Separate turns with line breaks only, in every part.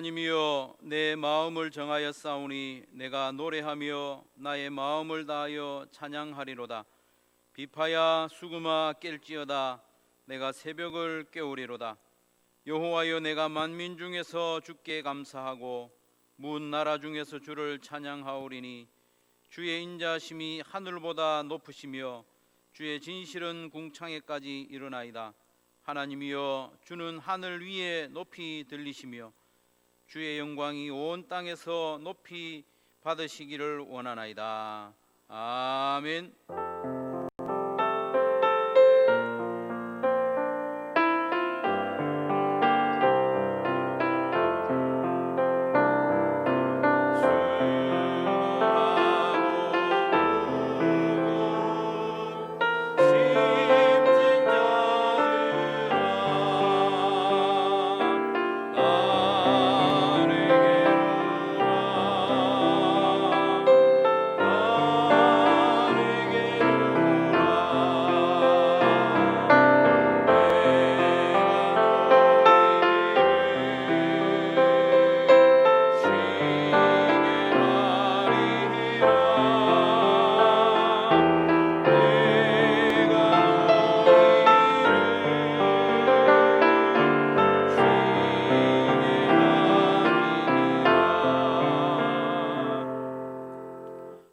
하나님이여, 내 마음을 정하여 싸우니 내가 노래하며 나의 마음을 다하여 찬양하리로다. 비파야 수금아 깰지어다. 내가 새벽을 깨우리로다. 여호와여, 내가 만민 중에서 주께 감사하고 문 나라 중에서 주를 찬양하오리니 주의 인자심이 하늘보다 높으시며 주의 진실은 궁창에까지 이르나이다. 하나님이여, 주는 하늘 위에 높이 들리시며 주의 영광이 온 땅에서 높이 받으시기를 원하나이다. 아멘.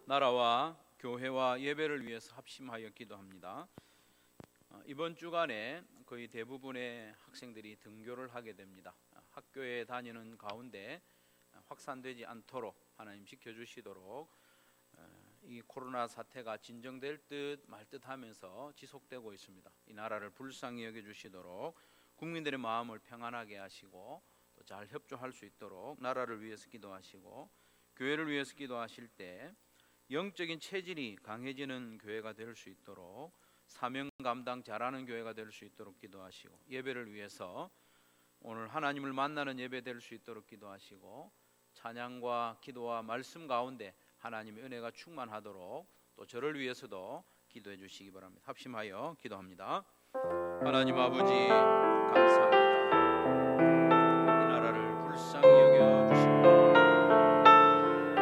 나라와 교회와 예배를 위해서 합심하여 기도합니다. 이번 주간에 거의 대부분의 학생들이 등교를 하게 됩니다. 학교에 다니는 가운데 확산되지 않도록 하나님 지켜주시도록 이 코로나 사태가 진정될 듯 말 듯 하면서 지속되고 있습니다. 이 나라를 불쌍히 여겨주시도록 국민들의 마음을 평안하게 하시고 또 잘 협조할 수 있도록 나라를 위해서 기도하시고 교회를 위해서 기도하실 때 영적인 체질이 강해지는 교회가 될 수 있도록 사명 감당 잘하는 교회가 될 수 있도록 기도하시고 예배를 위해서 오늘 하나님을 만나는 예배 될 수 있도록 기도하시고 찬양과 기도와 말씀 가운데 하나님의 은혜가 충만하도록 또 저를 위해서도 기도해 주시기 바랍니다. 합심하여 기도합니다. 하나님 아버지, 감사합니다. 이 나라를 불쌍히 여겨주시고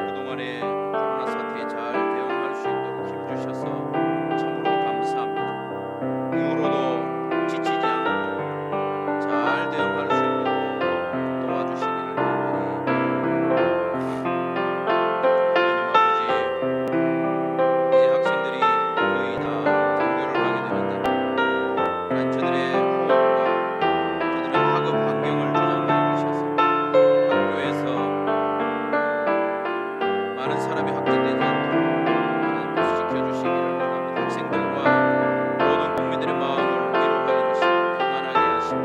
그동안에 코로나 사태에 잘 대응할 수 있도록 힘주셔서 참으로 감사합니다. 이후로도 지치지 않고 잘 대응할 수 있도록 도와주시기를 간절히. 하나님 아버지, 이제 학생들이 거의 다 등교를 하게 되는데 하나님 저들의 호흡과 저들의 학업 환경을 주장해 주셔서 학교에서 많은 사람이 확진되지 않도록 하나님께서 지켜주시기를 원합니다. 학생들과 모든 국민들의 마음을 위로하여 주시고 평안하게 하시며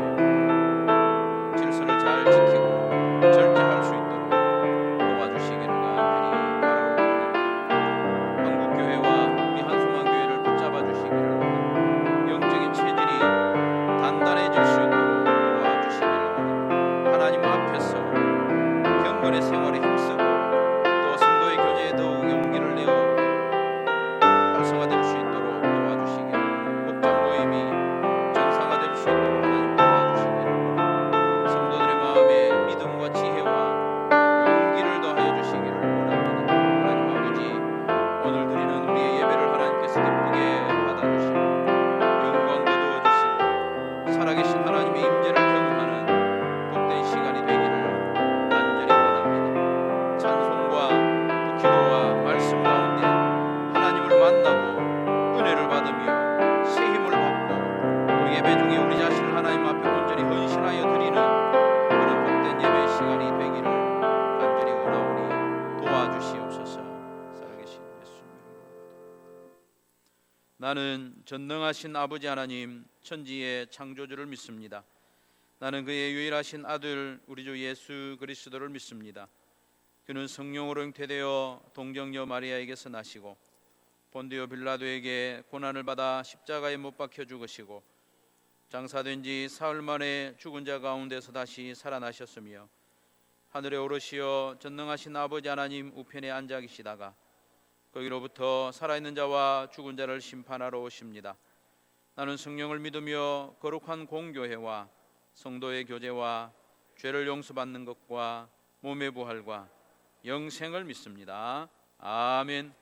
질서를 잘 지키고 절제할 수 있도록 도와주시기를 간절히 바라고 원합니다. 한국교회와 우리 한소만 교회를 붙잡아 주시기를 원합니다. 영적인 체질이 단단해질 수 있도록 도와주시기를 원합니다. 하나님 앞에서 경건의 생활에 힘쓰고 또 성도의 교제에 더욱 용기를 내어 활성화될 수 있도록 도와주시기를 원합니다. 목장 모임이 정상화될 수 있도록 하나님 도와주시기를 원합니다. 성도들의 마음에 믿음과 지혜와 용기를 더하여 주시기를 원합니다. 하나님 아버지, 오늘 드리는 우리의 예배를 하나님께서 기쁘게 받아주시고 영광 거두어주시고 살아계신 하나님의 임재를 경험하는 복된 시간이 되기를 간절히 원합니다. 찬송과 또 기도와 말씀 가운데 하나님을 만나고 은혜를 받으며 새 힘을 받고 또 예배 중에 우리 자신을 하나님 앞에 온전히 헌신하여 드리는 그런 복된 예배 시간이 되기를 간절히 원하오니 도와주시옵소서. 살아계신 예수님 이름으로. 나는 전능하신 아버지 하나님 천지의 창조주를 믿습니다. 나는 그의 유일하신 아들 우리 주 예수 그리스도를 믿습니다. 그는 성령으로 잉태되어 동정녀 마리아에게서 나시고 본디오 빌라도에게 고난을 받아 십자가에 못 박혀 죽으시고 장사된 지 사흘 만에 죽은 자 가운데서 다시 살아나셨으며 하늘에 오르시어 전능하신 아버지 하나님 우편에 앉아 계시다가 거기로부터 살아있는 자와 죽은 자를 심판하러 오십니다. 나는 성령을 믿으며 거룩한 공교회와 성도의 교제와 죄를 용서받는 것과 몸의 부활과 영생을 믿습니다. 아멘.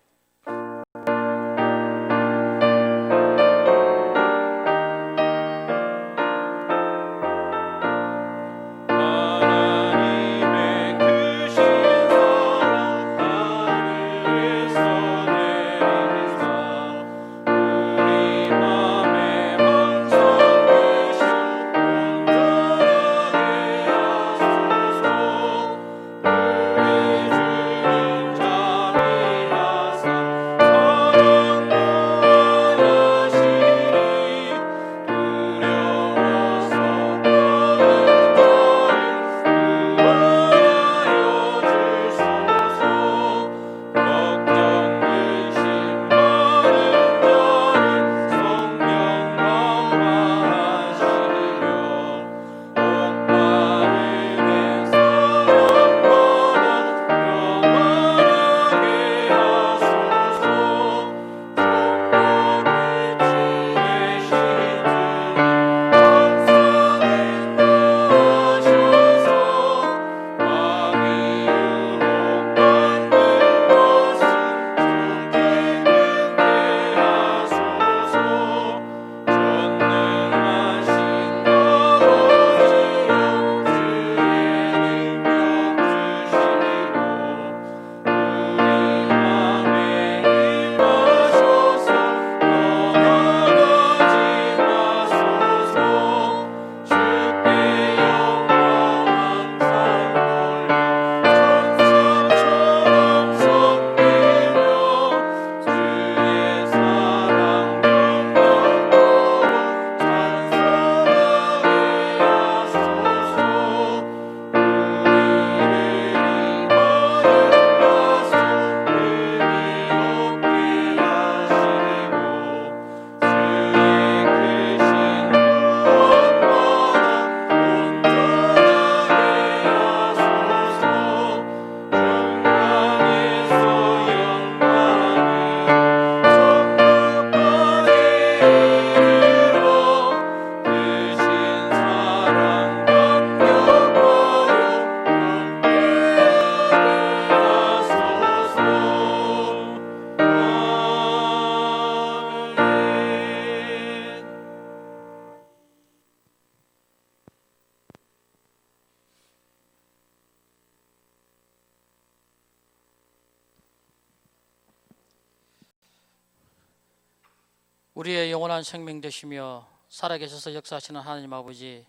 우리의 영원한 생명 되시며 살아계셔서 역사하시는 하나님 아버지,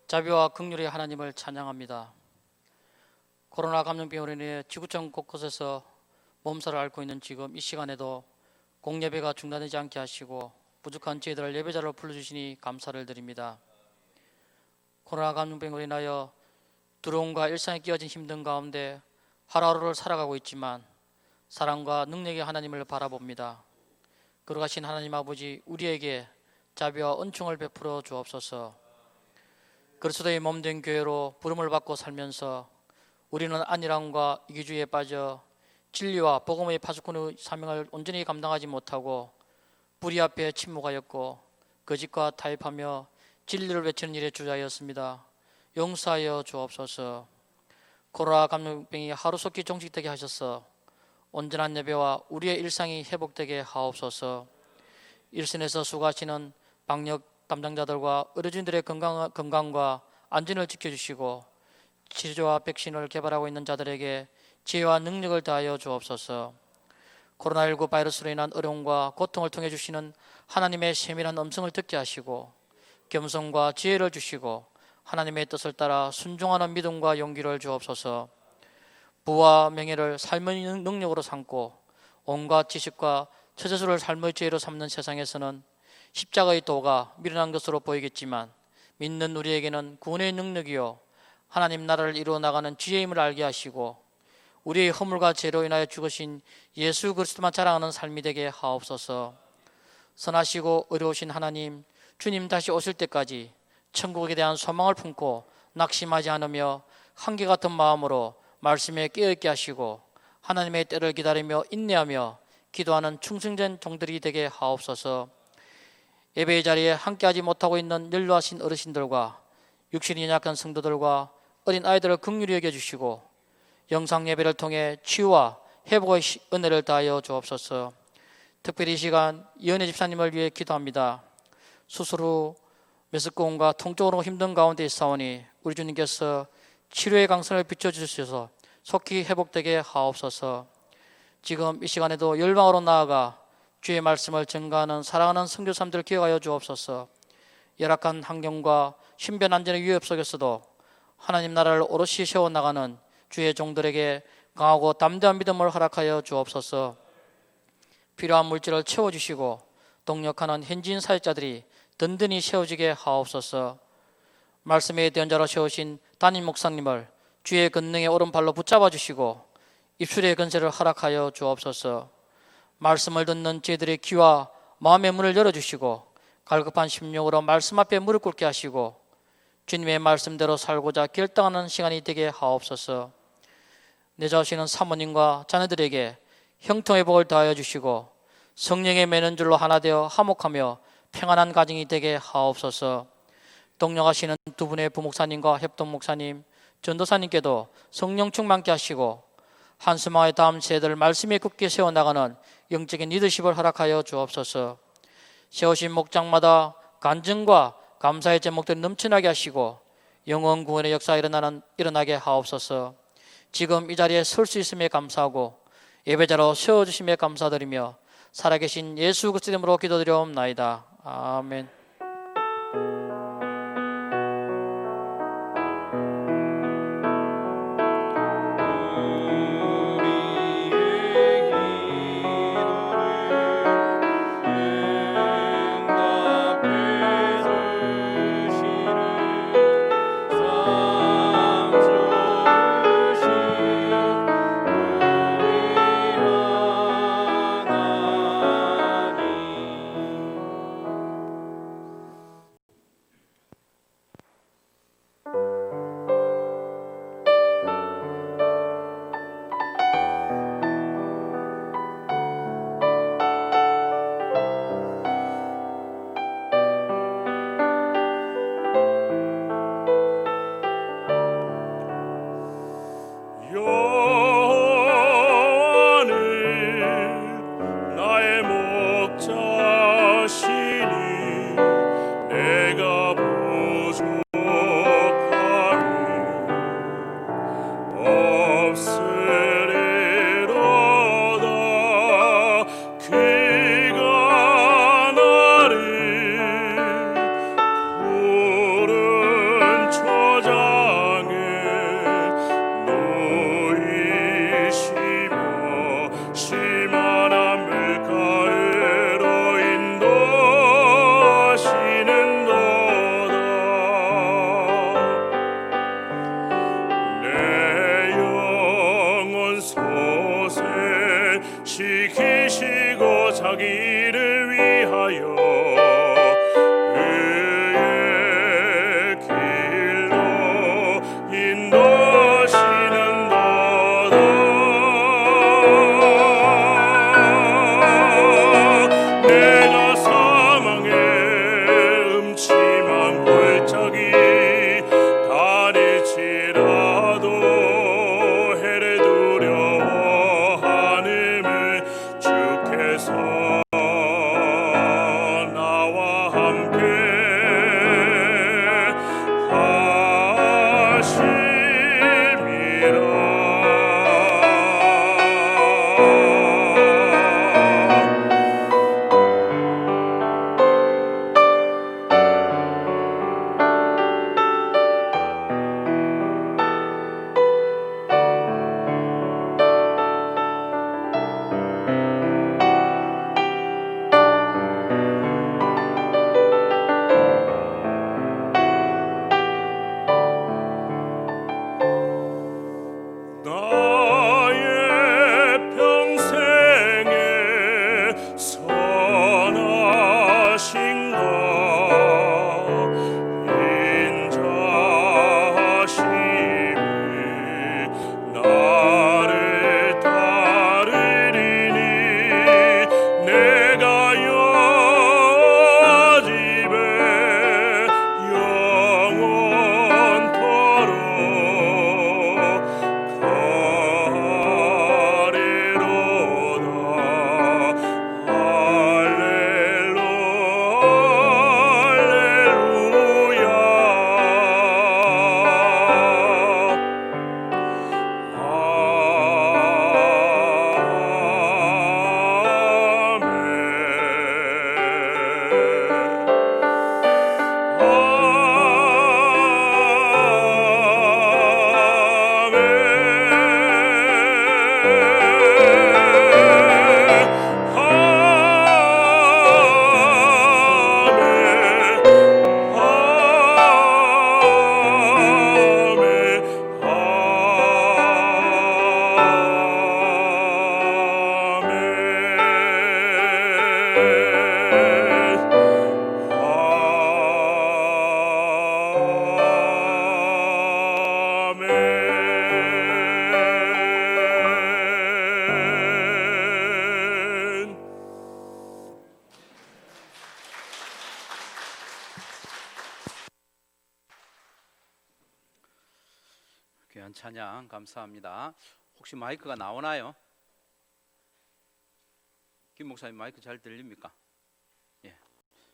자비와 긍휼의 하나님을 찬양합니다. 코로나 감염병으로 인해 지구촌 곳곳에서 몸살을 앓고 있는 지금 이 시간에도 공예배가 중단되지 않게 하시고 부족한 저희들을 예배자로 불러주시니 감사를 드립니다. 코로나 감염병으로 인하여 두려움과 일상에 끼어진 힘든 가운데 하루하루를 살아가고 있지만 사랑과 능력의 하나님을 바라봅니다. 거룩하신 하나님 아버지, 우리에게 자비와 은총을 베풀어 주옵소서. 그리스도의 몸된 교회로 부름을 받고 살면서 우리는 안일함과 이기주의에 빠져 진리와 복음의 파수꾼의 사명을 온전히 감당하지 못하고 불의 앞에 침묵하였고 거짓과 타협하며 진리를 외치는 일에 주저하였습니다. 용서하여 주옵소서. 코로나 감염병이 하루속히 종식되게 하셔서 온전한 예배와 우리의 일상이 회복되게 하옵소서. 일선에서 수고하시는 방역 담당자들과 의료진들의 건강과 안전을 지켜주시고 치료와 백신을 개발하고 있는 자들에게 지혜와 능력을 다하여 주옵소서. 코로나19 바이러스로 인한 어려움과 고통을 통해 주시는 하나님의 세밀한 음성을 듣게 하시고 겸손과 지혜를 주시고 하나님의 뜻을 따라 순종하는 믿음과 용기를 주옵소서. 부와 명예를 삶의 능력으로 삼고 온갖 지식과 처세술을 삶의 지혜로 삼는 세상에서는 십자가의 도가 미련한 것으로 보이겠지만 믿는 우리에게는 구원의 능력이요 하나님 나라를 이루어 나가는 지혜임을 알게 하시고 우리의 허물과 죄로 인하여 죽으신 예수 그리스도만 자랑하는 삶이 되게 하옵소서. 선하시고 의로우신 하나님, 주님 다시 오실 때까지 천국에 대한 소망을 품고 낙심하지 않으며 한결 같은 마음으로 말씀에 깨어있게 하시고 하나님의 때를 기다리며 인내하며 기도하는 충성된 종들이 되게 하옵소서. 예배의 자리에 함께하지 못하고 있는 연로하신 어르신들과 육신이 연약한 성도들과 어린 아이들을 긍휼히 여겨주시고 영상 예배를 통해 치유와 회복의 은혜를 다하여 주옵소서. 특별히 이 시간 이은혜 집사님을 위해 기도합니다. 수술 후 메스꺼움과 통증으로 힘든 가운데 있사오니 우리 주님께서 치료의 강선을 비춰주셔서 속히 회복되게 하옵소서. 지금 이 시간에도 열방으로 나아가 주의 말씀을 증거하는 사랑하는 선교사님들을 기억하여 주옵소서. 열악한 환경과 신변 안전의 위협 속에서도 하나님 나라를 오롯이 세워나가는 주의 종들에게 강하고 담대한 믿음을 허락하여 주옵소서. 필요한 물질을 채워주시고 동력하는 현지인 사역자들이 든든히 세워지게 하옵소서. 말씀의 대언자로 세우신 담임 목사님을 주의 권능의 오른발로 붙잡아 주시고 입술의 건세를 허락하여 주옵소서. 말씀을 듣는 저희들의 귀와 마음의 문을 열어주시고 갈급한 심령으로 말씀 앞에 무릎 꿇게 하시고 주님의 말씀대로 살고자 결단하는 시간이 되게 하옵소서. 내 자신은 사모님과 자녀들에게 형통회복을 더하여 주시고 성령의 매는 줄로 하나 되어 화목하며 평안한 가정이 되게 하옵소서. 동력하시는 두 분의 부목사님과 협동목사님, 전도사님께도 성령 충만케 하시고 한수마의 다음 세대를 말씀에 굳게 세워나가는 영적인 리더십을 허락하여 주옵소서. 세우신 목장마다 간증과 감사의 제목들을 넘쳐나게 하시고 영원 구원의 역사가 일어나게 하옵소서. 지금 이 자리에 설 수 있음에 감사하고 예배자로 세워주심에 감사드리며 살아계신 예수 그리스도 이름으로 기도드려옵나이다. 아멘.
주께서
귀한 찬양 감사합니다. 혹시 마이크가 나오나요? 김 목사님 마이크 잘 들립니까? 예,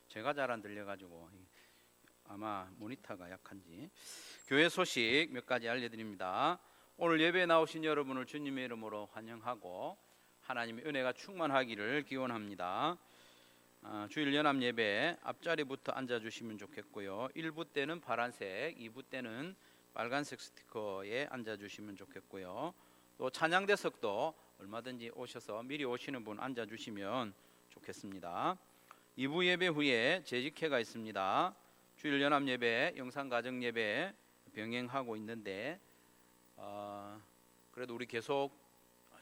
제가 잘 안 들려가지고 아마 모니터가 약한지. 교회 소식 몇 가지 알려드립니다. 오늘 예배에 나오신 여러분을 주님의 이름으로 환영하고 하나님의 은혜가 충만하기를 기원합니다. 주일 연합 예배 앞자리부터 앉아주시면 좋겠고요. 1부 때는 파란색, 2부 때는 빨간색 스티커에 앉아주시면 좋겠고요. 또 찬양대석도 얼마든지 오셔서 미리 오시는 분 앉아주시면 좋겠습니다. 2부 예배 후에 재직회가 있습니다. 주일 연합 예배, 영상 가정 예배 병행하고 있는데 그래도 우리 계속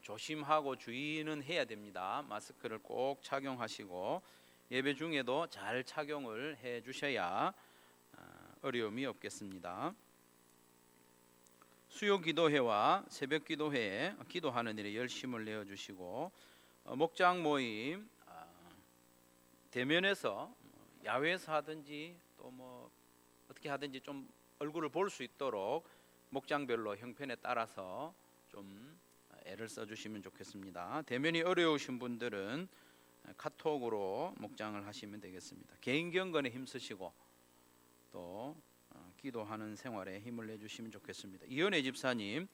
조심하고 주의는 해야 됩니다. 마스크를 꼭 착용하시고 예배 중에도 잘 착용을 해 주셔야 어려움이 없겠습니다. 수요 기도회와 새벽 기도회에 기도하는 일에 열심을 내어 주시고 목장 모임 대면에서 야외에서 하든지 또 뭐 어떻게 하든지 좀 얼굴을 볼 수 있도록 목장별로 형편에 따라서 좀 애를 써주시면 좋겠습니다. 대면이 어려우신 분들은 카톡으로 목장을 하시면 되겠습니다. 개인 경건에 힘쓰시고 또 기도하는 생활에 힘을 내주시면 좋겠습니다. 이현애 집사님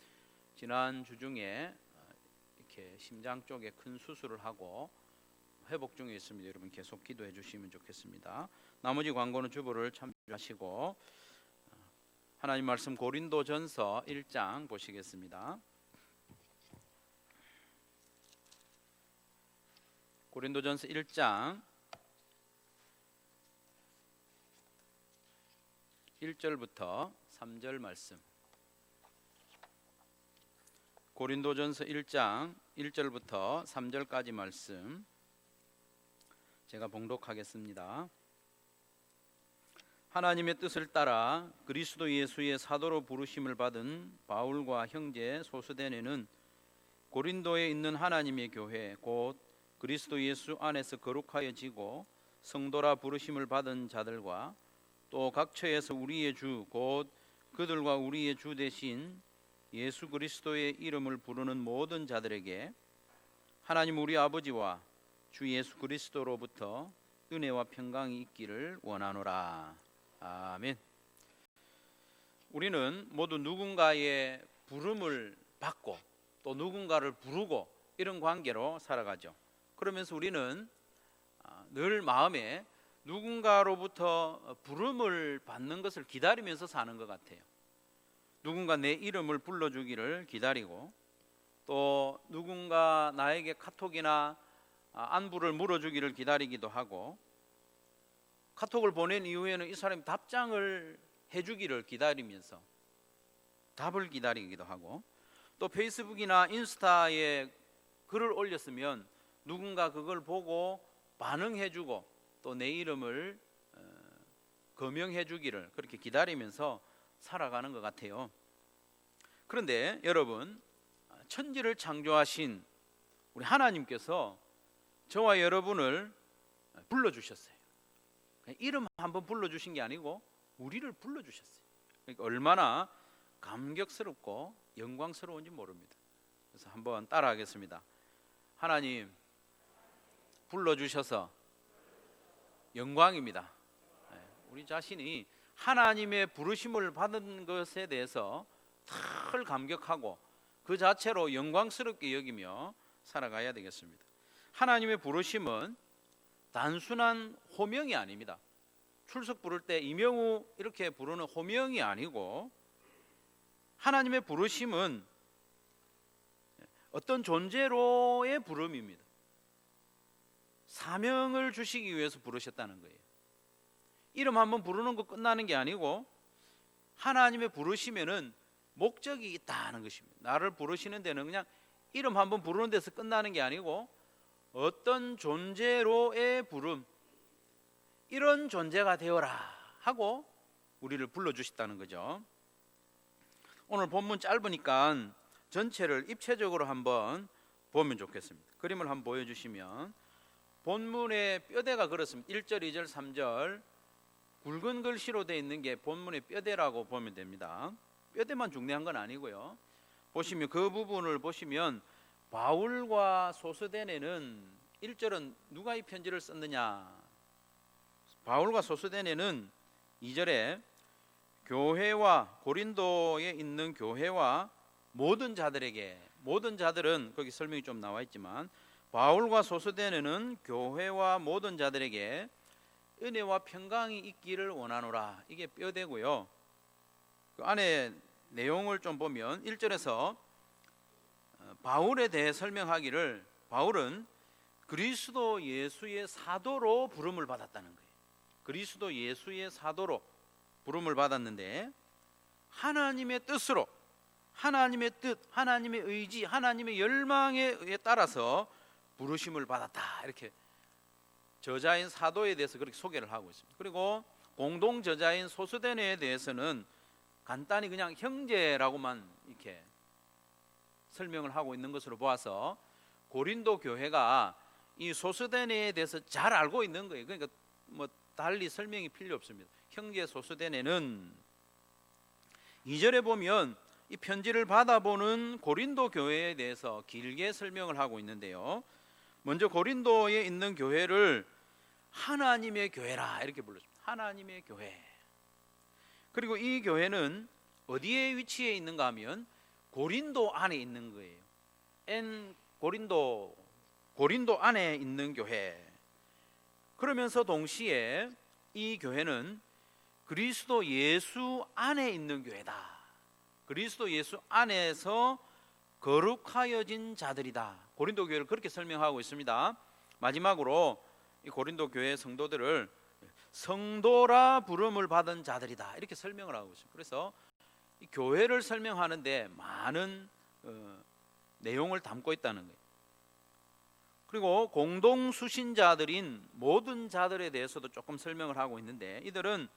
지난 주 중에 이렇게 심장 쪽에 큰 수술을 하고 회복 중에 있습니다. 여러분 계속 기도해 주시면 좋겠습니다. 나머지 광고는 주보를 참조하시고 하나님 말씀 고린도전서 1장 보시겠습니다. 고린도전서 1장 1절부터 3절 말씀. 고린도전서 1장 1절부터 3절까지 말씀 제가 봉독하겠습니다. 하나님의 뜻을 따라 그리스도 예수의 사도로 부르심을 받은 바울과 형제 소스데네는 고린도에 있는 하나님의 교회 곧 그리스도 예수 안에서 거룩하여지고 성도라 부르심을 받은 자들과 또 각 처에서 우리의 주 곧 그들과 우리의 주 대신 예수 그리스도의 이름을 부르는 모든 자들에게 하나님 우리 아버지와 주 예수 그리스도로부터 은혜와 평강이 있기를 원하노라. 아멘. 우리는 모두 누군가의 부름을 받고 또 누군가를 부르고 이런 관계로 살아가죠. 그러면서 우리는 늘 마음에 누군가로부터 부름을 받는 것을 기다리면서 사는 것 같아요. 누군가 내 이름을 불러주기를 기다리고 또 누군가 나에게 카톡이나 안부를 물어주기를 기다리기도 하고 카톡을 보낸 이후에는 이 사람이 답장을 해주기를 기다리면서 답을 기다리기도 하고 또 페이스북이나 인스타에 글을 올렸으면 누군가 그걸 보고 반응해주고 또 내 이름을 거명해주기를 그렇게 기다리면서 살아가는 것 같아요. 그런데 여러분 천지를 창조하신 우리 하나님께서 저와 여러분을 불러주셨어요. 이름 한번 불러주신 게 아니고 우리를 불러주셨어요. 그러니까 얼마나 감격스럽고 영광스러운지 모릅니다. 그래서 한번 따라하겠습니다. 하나님 불러주셔서 영광입니다. 우리 자신이 하나님의 부르심을 받은 것에 대해서 늘 감격하고 그 자체로 영광스럽게 여기며 살아가야 되겠습니다. 하나님의 부르심은 단순한 호명이 아닙니다. 출석 부를 때 이명우 이렇게 부르는 호명이 아니고 하나님의 부르심은 어떤 존재로의 부름입니다. 사명을 주시기 위해서 부르셨다는 거예요. 이름 한번 부르는 거 끝나는 게 아니고 하나님의 부르시면은 목적이 있다는 것입니다. 나를 부르시는 데는 그냥 이름 한번 부르는 데서 끝나는 게 아니고 어떤 존재로의 부름, 이런 존재가 되어라 하고 우리를 불러주셨다는 거죠. 오늘 본문 짧으니까 전체를 입체적으로 한번 보면 좋겠습니다. 그림을 한번 보여주시면 본문의 뼈대가 그렇습니다. 1절, 2절, 3절 굵은 글씨로 되어 있는 게 본문의 뼈대라고 보면 됩니다. 뼈대만 중대한 건 아니고요. 보시면 그 부분을 보시면 바울과 소스데네는 1절은 누가 이 편지를 썼느냐? 바울과 소스데네는 2절에 교회와 고린도에 있는 교회와 모든 자들에게, 모든 자들은 거기 설명이 좀 나와 있지만 바울과 소스데네는 교회와 모든 자들에게 은혜와 평강이 있기를 원하노라. 이게 뼈대고요. 그 안에 내용을 좀 보면 1절에서 바울에 대해 설명하기를 바울은 그리스도 예수의 사도로 부름을 받았다는 거예요. 그리스도 예수의 사도로 부름을 받았는데 하나님의 뜻으로, 하나님의 뜻, 하나님의 의지, 하나님의 열망에 따라서 부르심을 받았다. 이렇게 저자인 사도에 대해서 그렇게 소개를 하고 있습니다. 그리고 공동 저자인 소스데네에 대해서는 간단히 그냥 형제라고만 이렇게 설명을 하고 있는 것으로 보아서 고린도 교회가 이 소스데네에 대해서 잘 알고 있는 거예요. 그러니까 뭐 달리 설명이 필요 없습니다. 형제 소스데네는 2절에 보면 이 편지를 받아보는 고린도 교회에 대해서 길게 설명을 하고 있는데요. 먼저 고린도에 있는 교회를 하나님의 교회라 이렇게 불렀습니다. 하나님의 교회. 그리고 이 교회는 어디에 위치해 있는가 하면 고린도 안에 있는 거예요. 고린도 안에 있는 교회. 그러면서 동시에 이 교회는 그리스도 예수 안에 있는 교회다. 그리스도 예수 안에서 거룩하여진 자들이다. 고린도 교회를 그렇게 설명하고 있습니다. 마지막으로 이 고린도 교회 성도들을 성도라 부름을 받은 자들이다. 이렇게 설명을 하고 있습니다. 그래서 이 교회를 설명하는데 많은 내용을 담고 있다는 거예요. 그리고 공동 수신자들인 모든 자들에 대해서도 조금 설명을 하고 있는데 이들은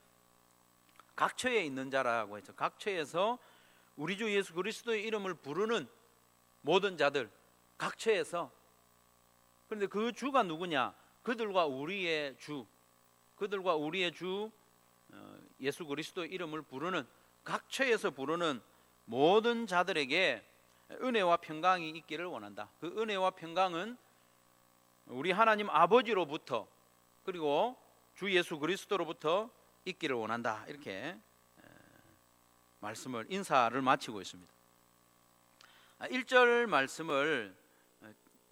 각처에 있는 자라고 했죠. 각처에서 우리 주 예수 그리스도의 이름을 부르는 모든 자들, 각처에서. 그런데 그 주가 누구냐? 그들과 우리의 주, 예수 그리스도의 이름을 부르는, 각처에서 부르는 모든 자들에게 은혜와 평강이 있기를 원한다. 그 은혜와 평강은 우리 하나님 아버지로부터 그리고 주 예수 그리스도로부터 있기를 원한다. 이렇게 인사를 마치고 있습니다. 1절 말씀을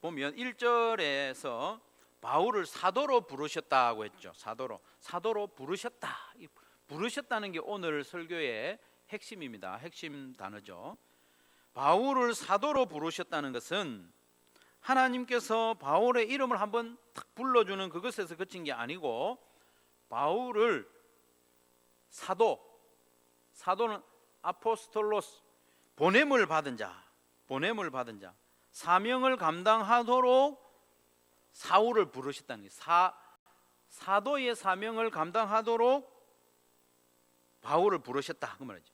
보면 1절에서 바울을 사도로 부르셨다고 했죠. 사도로 부르셨다. 부르셨다는 게 오늘 설교의 핵심입니다. 핵심 단어죠. 바울을 사도로 부르셨다는 것은 하나님께서 바울의 이름을 한번 탁 불러주는 그것에서 그친 게 아니고 바울을 사도는 아포스톨로스, 보냄을 받은 자, 사명을 감당하도록 사울을 부르셨다는 거예요. 사도의 사명을 감당하도록 바울을 부르셨다 그 말이죠.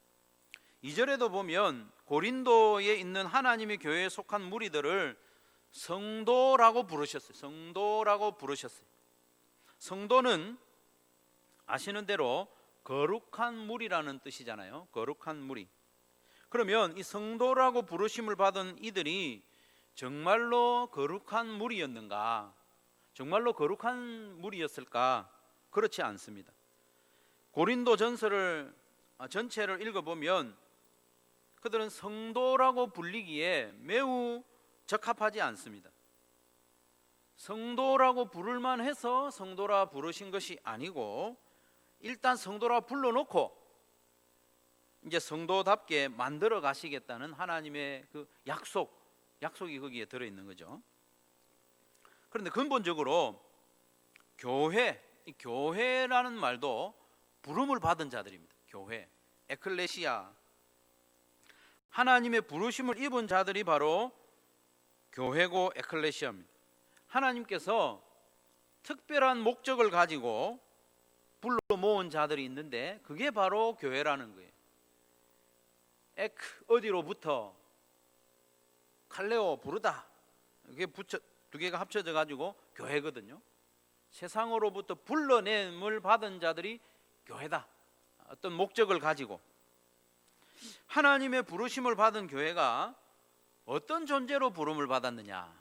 2절에도 보면 고린도에 있는 하나님의 교회에 속한 무리들을 성도라고 부르셨어요. 성도는 아시는 대로 거룩한 무리라는 뜻이잖아요. 거룩한 무리. 그러면 이 성도라고 부르심을 받은 이들이 정말로 거룩한 무리였는가? 정말로 거룩한 무리였을까? 그렇지 않습니다. 고린도 전서를 전체를 읽어보면 그들은 성도라고 불리기에 매우 적합하지 않습니다. 성도라고 부를만 해서 성도라 부르신 것이 아니고 일단 성도라 불러놓고 이제 성도답게 만들어 가시겠다는 하나님의 그 약속이 거기에 들어있는 거죠. 그런데 근본적으로 교회라는 말도 부름을 받은 자들입니다. 교회, 에클레시아, 하나님의 부르심을 입은 자들이 바로 교회고 에클레시아입니다. 하나님께서 특별한 목적을 가지고 불러 모은 자들이 있는데 그게 바로 교회라는 거예요. 어디로부터, 칼레오, 부르다, 이게 두 개가 합쳐져 가지고 교회거든요. 세상으로부터 불러냄을 받은 자들이 교회다. 어떤 목적을 가지고. 하나님의 부르심을 받은 교회가 어떤 존재로 부름을 받았느냐,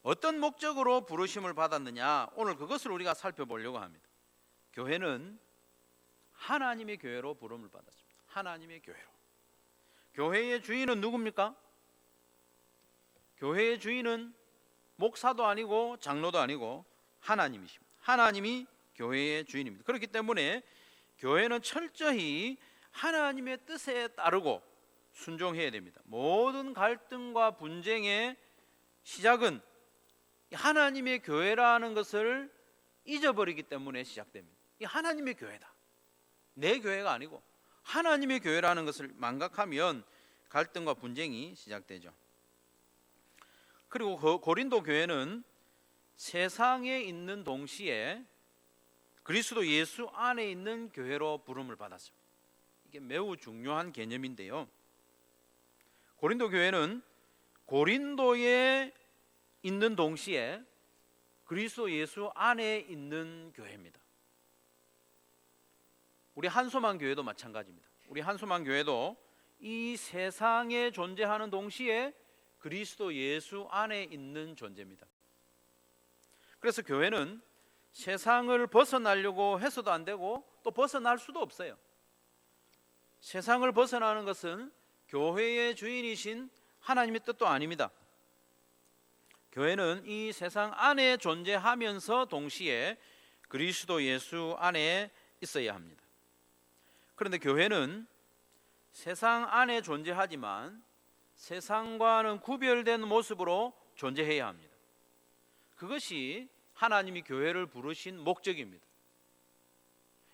어떤 목적으로 부르심을 받았느냐, 오늘 그것을 우리가 살펴보려고 합니다. 교회는 하나님의 교회로 부름을 받았습니다. 하나님의 교회로. 교회의 주인은 누굽니까? 교회의 주인은 목사도 아니고 장로도 아니고 하나님이십니다. 하나님이 교회의 주인입니다. 그렇기 때문에 교회는 철저히 하나님의 뜻에 따르고 순종해야 됩니다. 모든 갈등과 분쟁의 시작은 하나님의 교회라는 것을 잊어버리기 때문에 시작됩니다. 이 하나님의 교회다, 내 교회가 아니고 하나님의 교회라는 것을 망각하면 갈등과 분쟁이 시작되죠. 그리고 고린도 교회는 세상에 있는 동시에 그리스도 예수 안에 있는 교회로 부름을 받았습니다. 이게 매우 중요한 개념인데요, 고린도 교회는 고린도에 있는 동시에 그리스도 예수 안에 있는 교회입니다. 우리 한소만 교회도 마찬가지입니다. 우리 한소만 교회도 이 세상에 존재하는 동시에 그리스도 예수 안에 있는 존재입니다. 그래서 교회는 세상을 벗어나려고 해서도 안 되고 또 벗어날 수도 없어요. 세상을 벗어나는 것은 교회의 주인이신 하나님의 뜻도 아닙니다. 교회는 이 세상 안에 존재하면서 동시에 그리스도 예수 안에 있어야 합니다. 그런데 교회는 세상 안에 존재하지만 세상과는 구별된 모습으로 존재해야 합니다. 그것이 하나님이 교회를 부르신 목적입니다.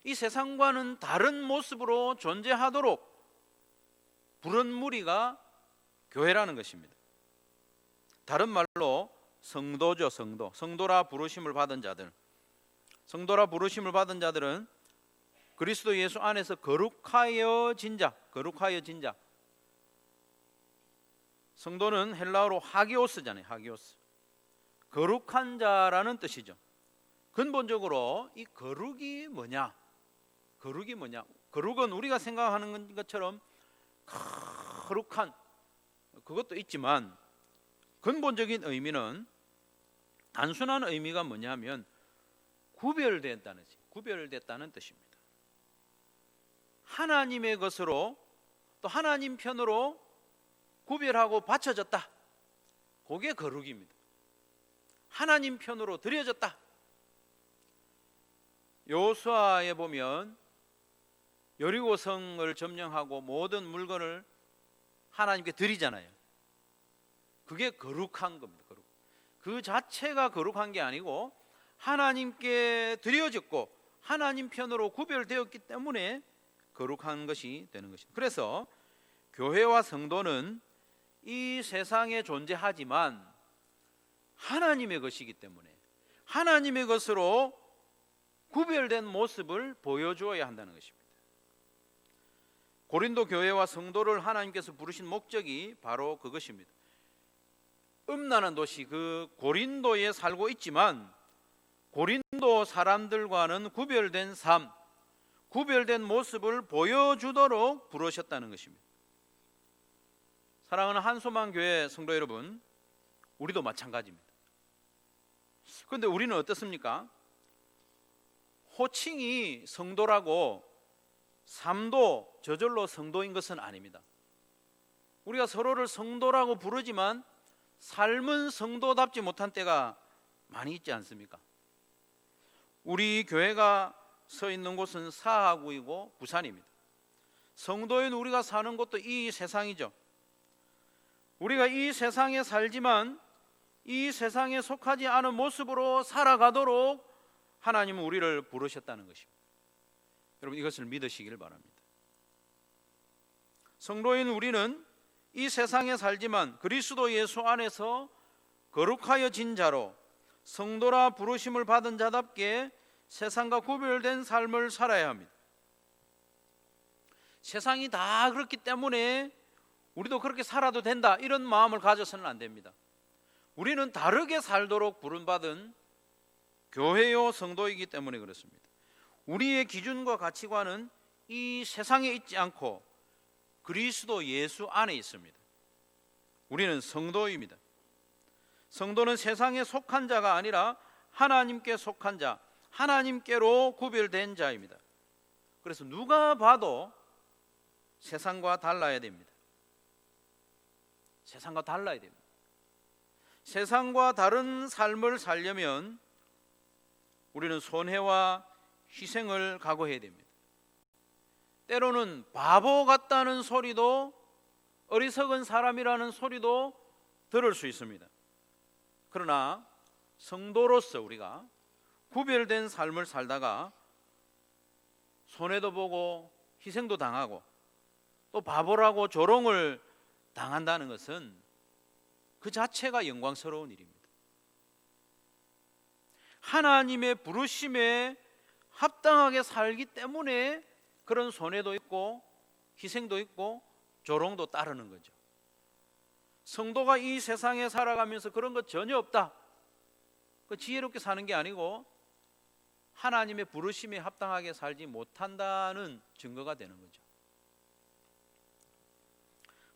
이 세상과는 다른 모습으로 존재하도록 부른 무리가 교회라는 것입니다. 다른 말로 성도죠. 성도라 부르심을 받은 자들. 성도라 부르심을 받은 자들은 그리스도 예수 안에서 거룩하여진 자. 성도는 헬라어로 하기오스잖아요. 하기오스. 거룩한 자라는 뜻이죠. 근본적으로 이 거룩이 뭐냐? 거룩은 우리가 생각하는 것처럼 거룩한 그것도 있지만 근본적인 의미는, 단순한 의미가 뭐냐면 구별됐다는 뜻입니다. 하나님의 것으로 또 하나님 편으로 구별하고 바쳐졌다. 그게 거룩입니다. 하나님 편으로 드려졌다. 여호수아에 보면 여리고성을 점령하고 모든 물건을 하나님께 드리잖아요. 그게 거룩한 겁니다. 그 자체가 거룩한 게 아니고 하나님께 드려졌고 하나님 편으로 구별되었기 때문에 거룩한 것이 되는 것입니다. 그래서 교회와 성도는 이 세상에 존재하지만 하나님의 것이기 때문에 하나님의 것으로 구별된 모습을 보여주어야 한다는 것입니다. 고린도 교회와 성도를 하나님께서 부르신 목적이 바로 그것입니다. 음란한 도시 그 고린도에 살고 있지만 고린도 사람들과는 구별된 삶, 구별된 모습을 보여주도록 부르셨다는 것입니다. 사랑하는 한소만 교회 성도 여러분, 우리도 마찬가지입니다. 그런데 우리는 어떻습니까? 호칭이 성도라고 삶도 저절로 성도인 것은 아닙니다. 우리가 서로를 성도라고 부르지만 삶은 성도답지 못한 때가 많이 있지 않습니까? 우리 교회가 서 있는 곳은 사하구이고 부산입니다. 성도인 우리가 사는 곳도 이 세상이죠. 우리가 이 세상에 살지만 이 세상에 속하지 않은 모습으로 살아가도록 하나님은 우리를 부르셨다는 것입니다. 여러분, 이것을 믿으시길 바랍니다. 성도인 우리는 이 세상에 살지만 그리스도 예수 안에서 거룩하여진 자로 성도라 부르심을 받은 자답게 세상과 구별된 삶을 살아야 합니다. 세상이 다 그렇기 때문에 우리도 그렇게 살아도 된다, 이런 마음을 가져서는 안 됩니다. 우리는 다르게 살도록 부름받은 교회요 성도이기 때문에 그렇습니다. 우리의 기준과 가치관은 이 세상에 있지 않고 그리스도 예수 안에 있습니다. 우리는 성도입니다. 성도는 세상에 속한 자가 아니라 하나님께 속한 자, 하나님께로 구별된 자입니다. 그래서 누가 봐도 세상과 달라야 됩니다. 세상과 달라야 됩니다. 세상과 다른 삶을 살려면 우리는 손해와 희생을 각오해야 됩니다. 때로는 바보 같다는 소리도, 어리석은 사람이라는 소리도 들을 수 있습니다. 그러나 성도로서 우리가 구별된 삶을 살다가 손해도 보고 희생도 당하고 또 바보라고 조롱을 당한다는 것은 그 자체가 영광스러운 일입니다. 하나님의 부르심에 합당하게 살기 때문에 그런 손해도 있고 희생도 있고 조롱도 따르는 거죠. 성도가 이 세상에 살아가면서 그런 것 전혀 없다, 그 지혜롭게 사는 게 아니고 하나님의 부르심에 합당하게 살지 못한다는 증거가 되는 거죠.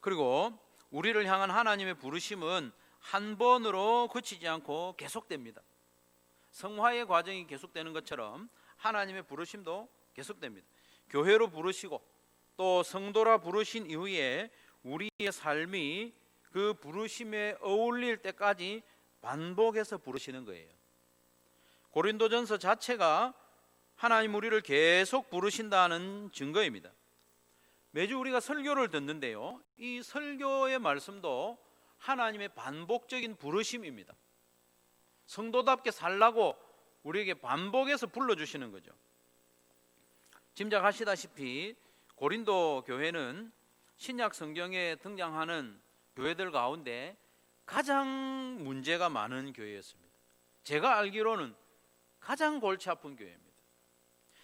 그리고 우리를 향한 하나님의 부르심은 한 번으로 그치지 않고 계속됩니다. 성화의 과정이 계속되는 것처럼 하나님의 부르심도 계속됩니다. 교회로 부르시고 또 성도라 부르신 이후에 우리의 삶이 그 부르심에 어울릴 때까지 반복해서 부르시는 거예요. 고린도전서 자체가 하나님 우리를 계속 부르신다는 증거입니다. 매주 우리가 설교를 듣는데요, 이 설교의 말씀도 하나님의 반복적인 부르심입니다. 성도답게 살라고 우리에게 반복해서 불러주시는 거죠. 짐작하시다시피 고린도 교회는 신약 성경에 등장하는 교회들 가운데 가장 문제가 많은 교회였습니다. 제가 알기로는 가장 골치 아픈 교회입니다.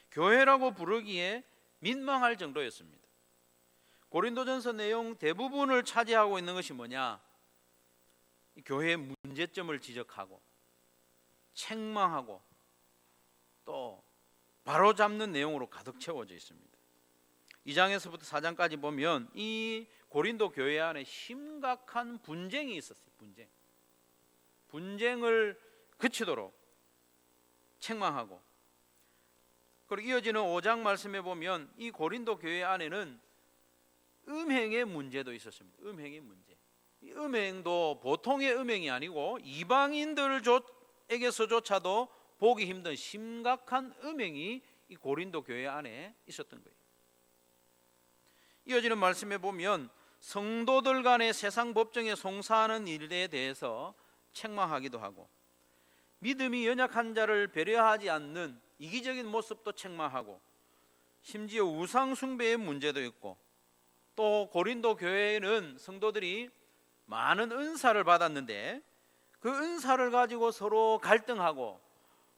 교회라고 부르기에 민망할 정도였습니다. 고린도전서 내용 대부분을 차지하고 있는 것이 뭐냐? 교회의 문제점을 지적하고 책망하고 또 바로잡는 내용으로 가득 채워져 있습니다. 2장에서부터 4장까지 보면 이 고린도 교회 안에 심각한 분쟁이 있었어요. 분쟁을 그치도록 책망하고, 그리고 이어지는 5장 말씀에 보면 이 고린도 교회 안에는 음행의 문제도 있었습니다. 음행의 문제. 이 음행도 보통의 음행이 아니고 이방인들에게서조차도 보기 힘든 심각한 음행이 이 고린도 교회 안에 있었던 거예요. 이어지는 말씀에 보면 성도들 간의 세상 법정에 송사하는 일에 대해서 책망하기도 하고, 믿음이 연약한 자를 배려하지 않는 이기적인 모습도 책망하고, 심지어 우상 숭배의 문제도 있고, 또 고린도 교회에는 성도들이 많은 은사를 받았는데 그 은사를 가지고 서로 갈등하고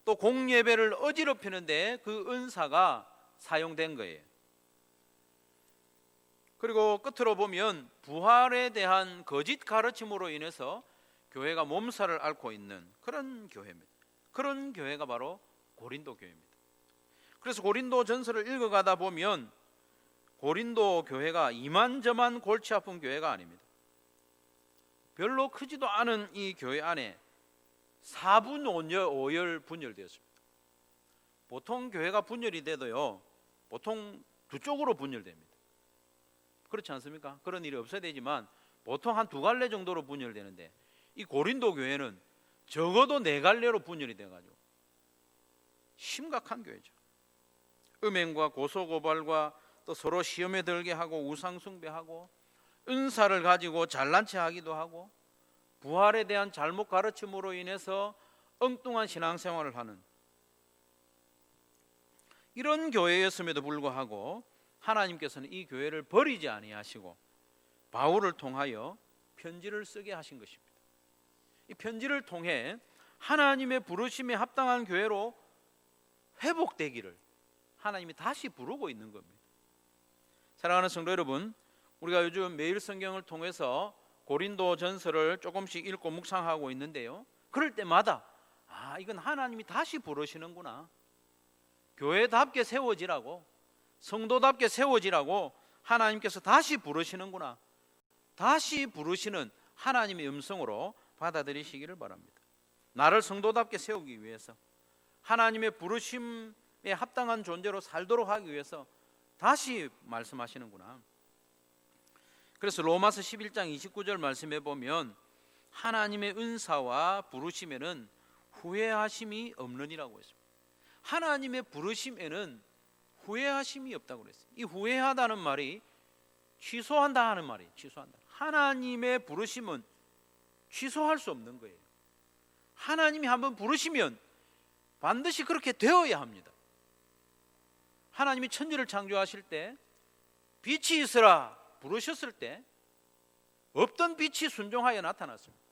또 공예배를 어지럽히는데 그 은사가 사용된 거예요. 그리고 끝으로 보면 부활에 대한 거짓 가르침으로 인해서 교회가 몸살을 앓고 있는 그런 교회입니다. 그런 교회가 바로 고린도 교회입니다. 그래서 고린도 전서를 읽어가다 보면 고린도 교회가 이만저만 골치 아픈 교회가 아닙니다. 별로 크지도 않은 이 교회 안에 4분 5열 분열되었습니다. 보통 교회가 분열이 돼도요, 보통 두 쪽으로 분열됩니다. 그렇지 않습니까? 그런 일이 없어야 되지만 보통 한 두 갈래 정도로 분열되는데 이 고린도 교회는 적어도 네 갈래로 분열이 돼가지고 심각한 교회죠. 음행과 고소고발과 또 서로 시험에 들게 하고 우상 숭배하고 은사를 가지고 잘난 체 하기도 하고 부활에 대한 잘못 가르침으로 인해서 엉뚱한 신앙생활을 하는 이런 교회였음에도 불구하고 하나님께서는 이 교회를 버리지 아니하시고 바울을 통하여 편지를 쓰게 하신 것입니다. 이 편지를 통해 하나님의 부르심에 합당한 교회로 회복되기를 하나님이 다시 부르고 있는 겁니다. 사랑하는 성도 여러분, 우리가 요즘 매일 성경을 통해서 고린도 전서를 조금씩 읽고 묵상하고 있는데요, 그럴 때마다 이건 하나님이 다시 부르시는구나, 교회답게 세워지라고, 성도답게 세워지라고 하나님께서 다시 부르시는구나, 다시 부르시는 하나님의 음성으로 받아들이시기를 바랍니다. 나를 성도답게 세우기 위해서, 하나님의 부르심에 합당한 존재로 살도록 하기 위해서 다시 말씀하시는구나. 그래서 로마서 11장 29절 말씀해 보면 하나님의 은사와 부르심에는 후회하심이 없느니라고 했습니다. 하나님의 부르심에는 후회하심이 없다고 그랬어요. 이 후회하다는 말이 취소한다 하는 말이에요. 취소한다. 하나님의 부르심은 취소할 수 없는 거예요. 하나님이 한번 부르시면 반드시 그렇게 되어야 합니다. 하나님이 천지를 창조하실 때 빛이 있으라 부르셨을 때 없던 빛이 순종하여 나타났습니다.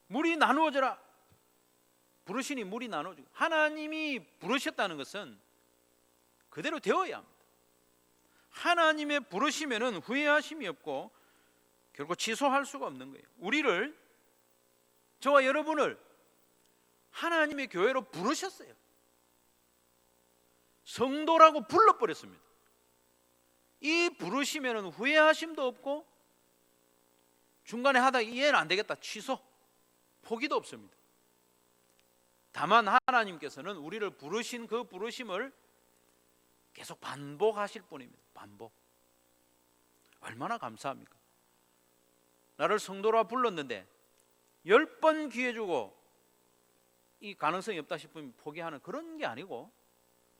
물이 나누어져라 부르시니 물이 나누어지고, 하나님이 부르셨다는 것은 그대로 되어야 합니다. 하나님의 부르시면은 후회하심이 없고 결국 취소할 수가 없는 거예요. 우리를, 저와 여러분을 하나님의 교회로 부르셨어요. 성도라고 불러버렸습니다. 이 부르시면은 후회하심도 없고 중간에 하다 이해는 안 되겠다 취소, 포기도 없습니다. 다만 하나님께서는 우리를 부르신 그 부르심을 계속 반복하실 뿐입니다. 반복. 얼마나 감사합니까? 나를 성도라 불렀는데 10번 기회 주고 이 가능성이 없다 싶으면 포기하는 그런 게 아니고,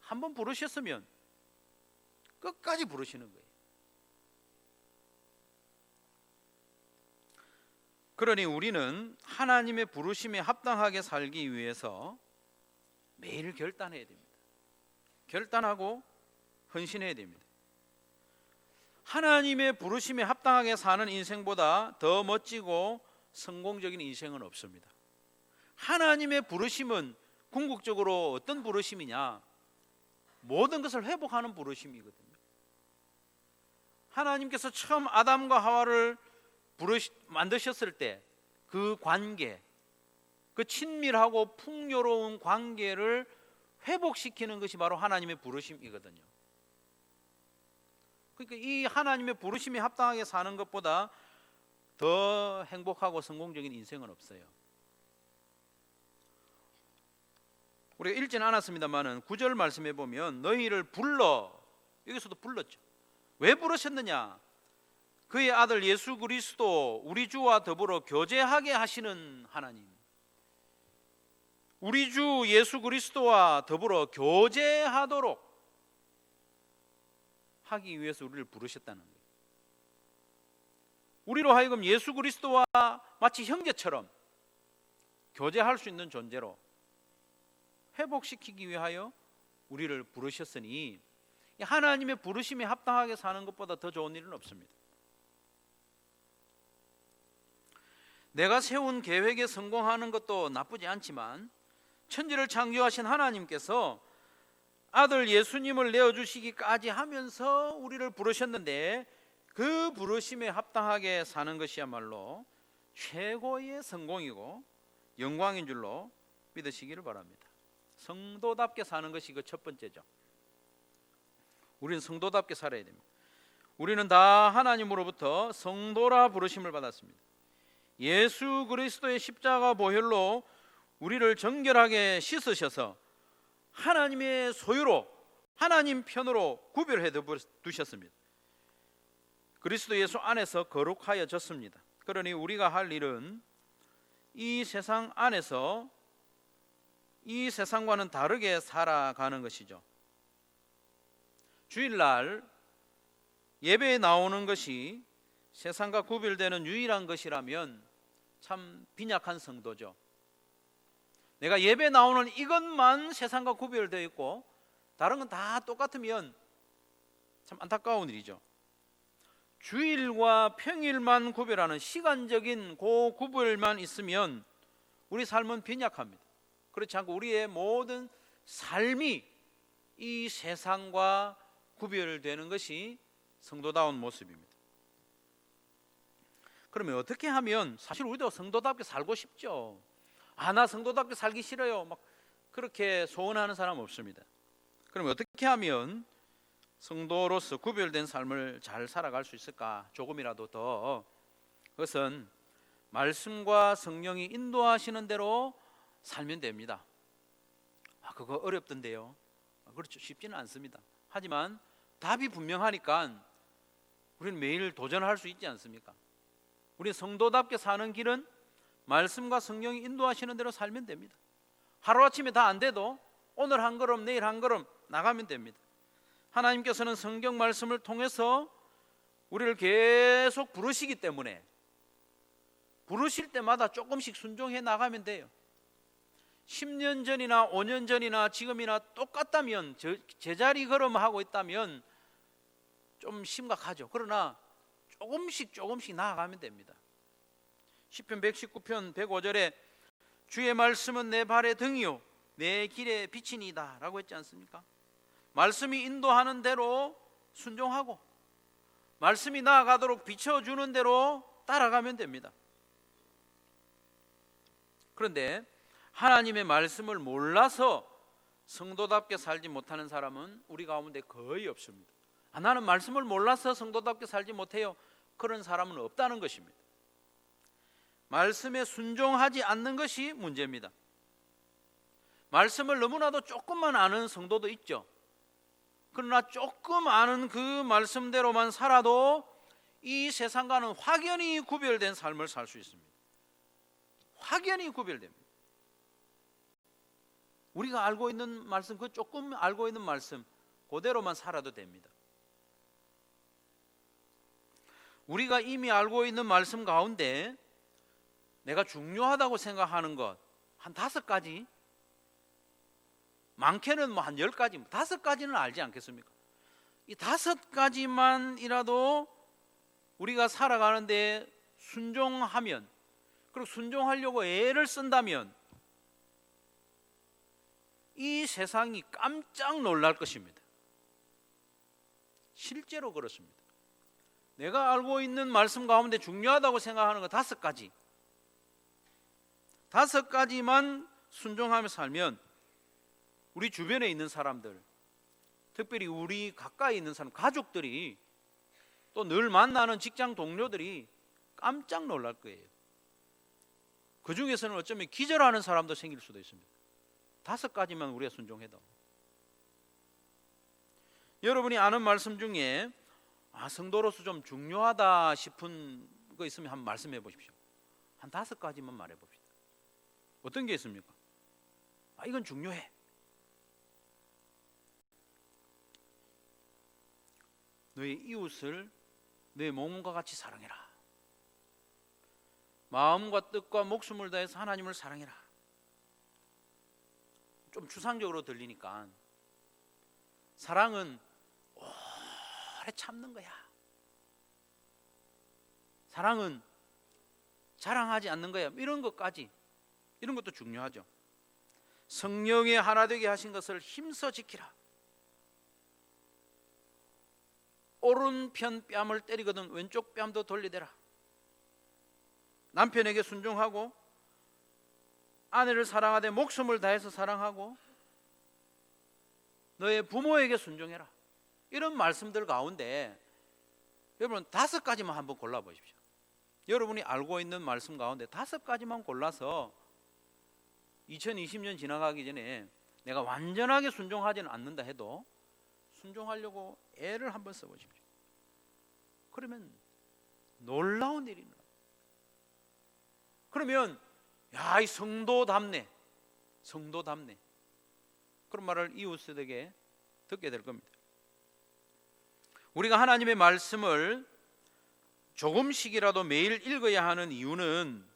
한번 부르셨으면 끝까지 부르시는 거예요. 그러니 우리는 하나님의 부르심에 합당하게 살기 위해서 매일 결단해야 됩니다. 결단하고 헌신해야 됩니다. 하나님의 부르심에 합당하게 사는 인생보다 더 멋지고 성공적인 인생은 없습니다. 하나님의 부르심은 궁극적으로 어떤 부르심이냐? 모든 것을 회복하는 부르심이거든요. 하나님께서 처음 아담과 하와를 만드셨을 때 그 관계, 그 친밀하고 풍요로운 관계를 회복시키는 것이 바로 하나님의 부르심이거든요. 그러니까 이 하나님의 부르심에 합당하게 사는 것보다 더 행복하고 성공적인 인생은 없어요. 우리가 읽지는 않았습니다만은 9절 말씀해 보면 너희를 불러, 여기서도 불렀죠. 왜 부르셨느냐? 그의 아들 예수 그리스도 우리 주와 더불어 교제하게 하시는 하나님, 우리 주 예수 그리스도와 더불어 교제하도록 하기 위해서 우리를 부르셨다는 거예요. 우리로 하여금 예수 그리스도와 마치 형제처럼 교제할 수 있는 존재로 회복시키기 위하여 우리를 부르셨으니 하나님의 부르심에 합당하게 사는 것보다 더 좋은 일은 없습니다. 내가 세운 계획에 성공하는 것도 나쁘지 않지만 천지를 창조하신 하나님께서 아들 예수님을 내어주시기까지 하면서 우리를 부르셨는데 그 부르심에 합당하게 사는 것이야말로 최고의 성공이고 영광인 줄로 믿으시기를 바랍니다. 성도답게 사는 것이 그 첫 번째죠. 우리는 성도답게 살아야 됩니다. 우리는 다 하나님으로부터 성도라 부르심을 받았습니다. 예수 그리스도의 십자가 보혈로 우리를 정결하게 씻으셔서 하나님의 소유로, 하나님 편으로 구별해 두셨습니다. 그리스도 예수 안에서 거룩하여졌습니다. 그러니 우리가 할 일은 이 세상 안에서 이 세상과는 다르게 살아가는 것이죠. 주일날 예배에 나오는 것이 세상과 구별되는 유일한 것이라면 참 빈약한 성도죠. 내가 예배 나오는 이것만 세상과 구별되어 있고 다른 건 다 똑같으면 참 안타까운 일이죠. 주일과 평일만 구별하는 시간적인 그 구별만 있으면 우리 삶은 빈약합니다. 그렇지 않고 우리의 모든 삶이 이 세상과 구별되는 것이 성도다운 모습입니다. 그러면 어떻게 하면, 사실 우리도 성도답게 살고 싶죠. 나 성도답게 살기 싫어요 막 그렇게 소원하는 사람 없습니다. 그럼 어떻게 하면 성도로서 구별된 삶을 잘 살아갈 수 있을까? 조금이라도 더, 그것은 말씀과 성령이 인도하시는 대로 살면 됩니다. 그거 어렵던데요. 그렇죠. 쉽지는 않습니다. 하지만 답이 분명하니까 우리는 매일 도전할 수 있지 않습니까? 우리 성도답게 사는 길은 말씀과 성령이 인도하시는 대로 살면 됩니다. 하루아침에 다 안 돼도 오늘 한 걸음 내일 한 걸음 나가면 됩니다. 하나님께서는 성경 말씀을 통해서 우리를 계속 부르시기 때문에 부르실 때마다 조금씩 순종해 나가면 돼요. 10년 전이나 5년 전이나 지금이나 똑같다면, 제자리 걸음하고 있다면 좀 심각하죠. 그러나 조금씩 나아가면 됩니다. 시편 119편 105절에 주의 말씀은 내 발의 등이요 내 길의 빛이니이다 라고 했지 않습니까? 말씀이 인도하는 대로 순종하고 말씀이 나아가도록 비춰주는 대로 따라가면 됩니다. 그런데 하나님의 말씀을 몰라서 성도답게 살지 못하는 사람은 우리 가운데 거의 없습니다. 나는 말씀을 몰라서 성도답게 살지 못해요. 그런 사람은 없다는 것입니다. 말씀에 순종하지 않는 것이 문제입니다. 말씀을 너무나도 조금만 아는 성도도 있죠. 그러나 조금 아는 그 말씀대로만 살아도 이 세상과는 확연히 구별된 삶을 살 수 있습니다. 확연히 구별됩니다. 우리가 알고 있는 말씀, 그 조금 알고 있는 말씀 그대로만 살아도 됩니다. 우리가 이미 알고 있는 말씀 가운데 내가 중요하다고 생각하는 것 한 5가지, 많게는 뭐 한 10가지, 5가지는 알지 않겠습니까? 이 5가지만이라도 우리가 살아가는데 순종하면, 그리고 순종하려고 애를 쓴다면 이 세상이 깜짝 놀랄 것입니다. 실제로 그렇습니다. 내가 알고 있는 말씀 가운데 중요하다고 생각하는 거 5가지, 5가지만 순종하며 살면 우리 주변에 있는 사람들, 특별히 우리 가까이 있는 사람, 가족들이, 또 늘 만나는 직장 동료들이 깜짝 놀랄 거예요. 그 중에서는 어쩌면 기절하는 사람도 생길 수도 있습니다. 5가지만 우리가 순종해도. 여러분이 아는 말씀 중에 성도로서 좀 중요하다 싶은 거 있으면 한번 말씀해 보십시오. 한 5가지만 말해 봅시다. 어떤 게 있습니까? 이건 중요해. 너의 이웃을 내 몸과 같이 사랑해라. 마음과 뜻과 목숨을 다해서 하나님을 사랑해라. 좀 추상적으로 들리니까 사랑은 오래 참는 거야. 사랑은 자랑하지 않는 거야. 이런 것까지, 이런 것도 중요하죠. 성령의 하나 되게 하신 것을 힘써 지키라. 오른편 뺨을 때리거든 왼쪽 뺨도 돌리대라. 남편에게 순종하고 아내를 사랑하되 목숨을 다해서 사랑하고 너의 부모에게 순종해라. 이런 말씀들 가운데 여러분 5가지만 한번 골라보십시오. 여러분이 알고 있는 말씀 가운데 5가지만 골라서 2020년 지나가기 전에 내가 완전하게 순종하지는 않는다 해도 순종하려고 애를 한번 써보십시오. 그러면 놀라운 일이 일어나요. 그러면 이 성도답네, 성도답네, 그런 말을 이웃에게 듣게 될 겁니다. 우리가 하나님의 말씀을 조금씩이라도 매일 읽어야 하는 이유는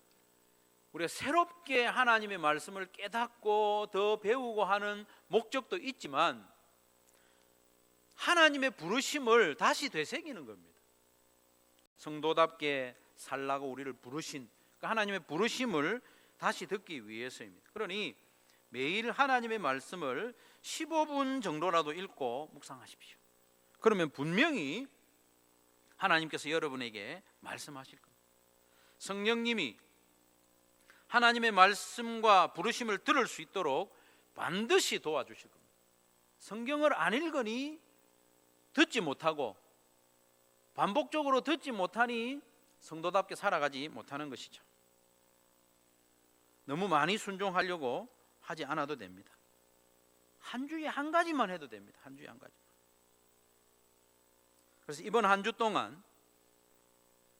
우리가 새롭게 하나님의 말씀을 깨닫고 더 배우고 하는 목적도 있지만 하나님의 부르심을 다시 되새기는 겁니다. 성도답게 살라고 우리를 부르신 그 하나님의 부르심을 다시 듣기 위해서입니다. 그러니 매일 하나님의 말씀을 15분 정도라도 읽고 묵상하십시오. 그러면 분명히 하나님께서 여러분에게 말씀하실 겁니다. 성령님이 하나님의 말씀과 부르심을 들을 수 있도록 반드시 도와주실 겁니다. 성경을 안 읽으니 듣지 못하고 반복적으로 듣지 못하니 성도답게 살아가지 못하는 것이죠. 너무 많이 순종하려고 하지 않아도 됩니다. 한 주에 한 가지만 해도 됩니다. 한 주에 한 가지. 그래서 이번 한 주 동안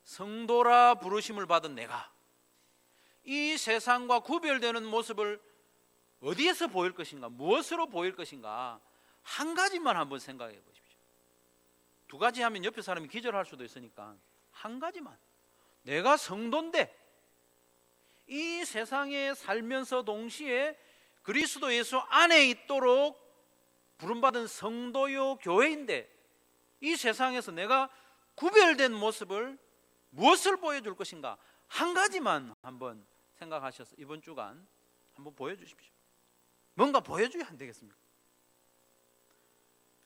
성도라 부르심을 받은 내가 이 세상과 구별되는 모습을 어디에서 보일 것인가, 무엇으로 보일 것인가, 한 가지만 한번 생각해 보십시오. 두 가지 하면 옆에 사람이 기절할 수도 있으니까 한 가지만. 내가 성도인데 이 세상에 살면서 동시에 그리스도 예수 안에 있도록 부름받은 성도요 교회인데 이 세상에서 내가 구별된 모습을 무엇을 보여줄 것인가, 한 가지만 한번 생각하셔서 이번 주간 한번 보여주십시오. 뭔가 보여줘야 안 되겠습니까?